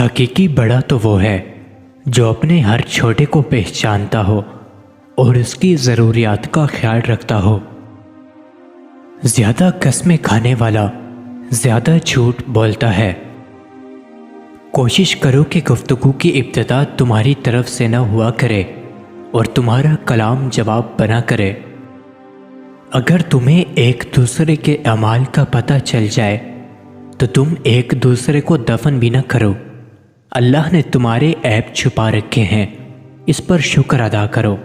حقیقی بڑا تو وہ ہے جو اپنے ہر چھوٹے کو پہچانتا ہو اور اس کی ضروریات کا خیال رکھتا ہو۔ زیادہ قسمیں کھانے والا زیادہ جھوٹ بولتا ہے۔ کوشش کرو کہ گفتگو کی ابتدا تمہاری طرف سے نہ ہوا کرے اور تمہارا کلام جواب بنا کرے۔ اگر تمہیں ایک دوسرے کے اعمال کا پتہ چل جائے تو تم ایک دوسرے کو دفن بھی نہ کرو۔ اللہ نے تمہارے عیب چھپا رکھے ہیں، اس پر شکر ادا کرو۔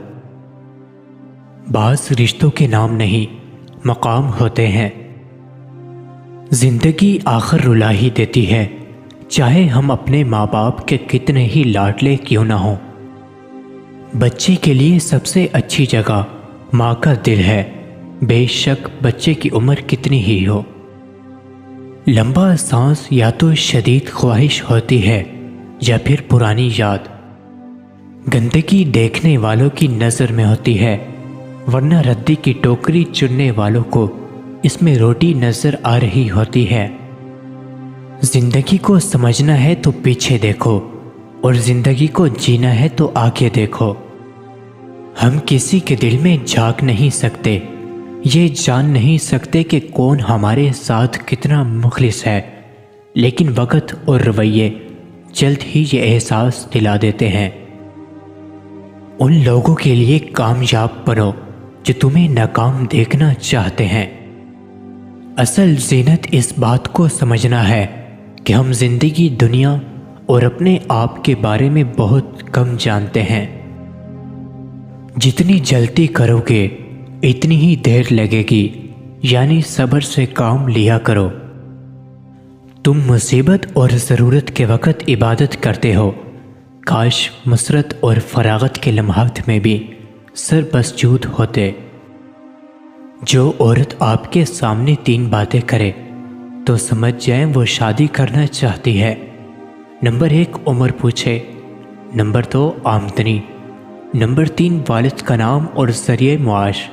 بعض رشتوں کے نام نہیں، مقام ہوتے ہیں۔ زندگی آخر رلا ہی دیتی ہے، چاہے ہم اپنے ماں باپ کے کتنے ہی لاڈلے کیوں نہ ہوں۔ بچے کے لیے سب سے اچھی جگہ ماں کا دل ہے، بے شک بچے کی عمر کتنی ہی ہو۔ لمبا سانس یا تو شدید خواہش ہوتی ہے یا پھر پرانی یاد۔ گندگی دیکھنے والوں کی نظر میں ہوتی ہے، ورنہ ردی کی ٹوکری چننے والوں کو اس میں روٹی نظر آ رہی ہوتی ہے۔ زندگی کو سمجھنا ہے تو پیچھے دیکھو اور زندگی کو جینا ہے تو آگے دیکھو۔ ہم کسی کے دل میں جھانک نہیں سکتے، یہ جان نہیں سکتے کہ کون ہمارے ساتھ کتنا مخلص ہے، لیکن وقت اور رویے جلد ہی یہ احساس دلا دیتے ہیں۔ ان لوگوں کے لیے کامیاب بنو جو تمہیں ناکام دیکھنا چاہتے ہیں۔ اصل زینت اس بات کو سمجھنا ہے کہ ہم زندگی، دنیا اور اپنے آپ کے بارے میں بہت کم جانتے ہیں۔ جتنی جلدی کرو گے اتنی ہی دیر لگے گی، یعنی صبر سے کام لیا کرو۔ تم مصیبت اور ضرورت کے وقت عبادت کرتے ہو، کاش مسرت اور فراغت کے لمحات میں بھی سر مسجود ہوتے۔ جو عورت آپ کے سامنے 3 باتیں کرے تو سمجھ جائیں وہ شادی کرنا چاہتی ہے۔ نمبر 1 عمر پوچھے، نمبر 2 آمدنی، نمبر 3 والد کا نام اور ذریعہ معاش۔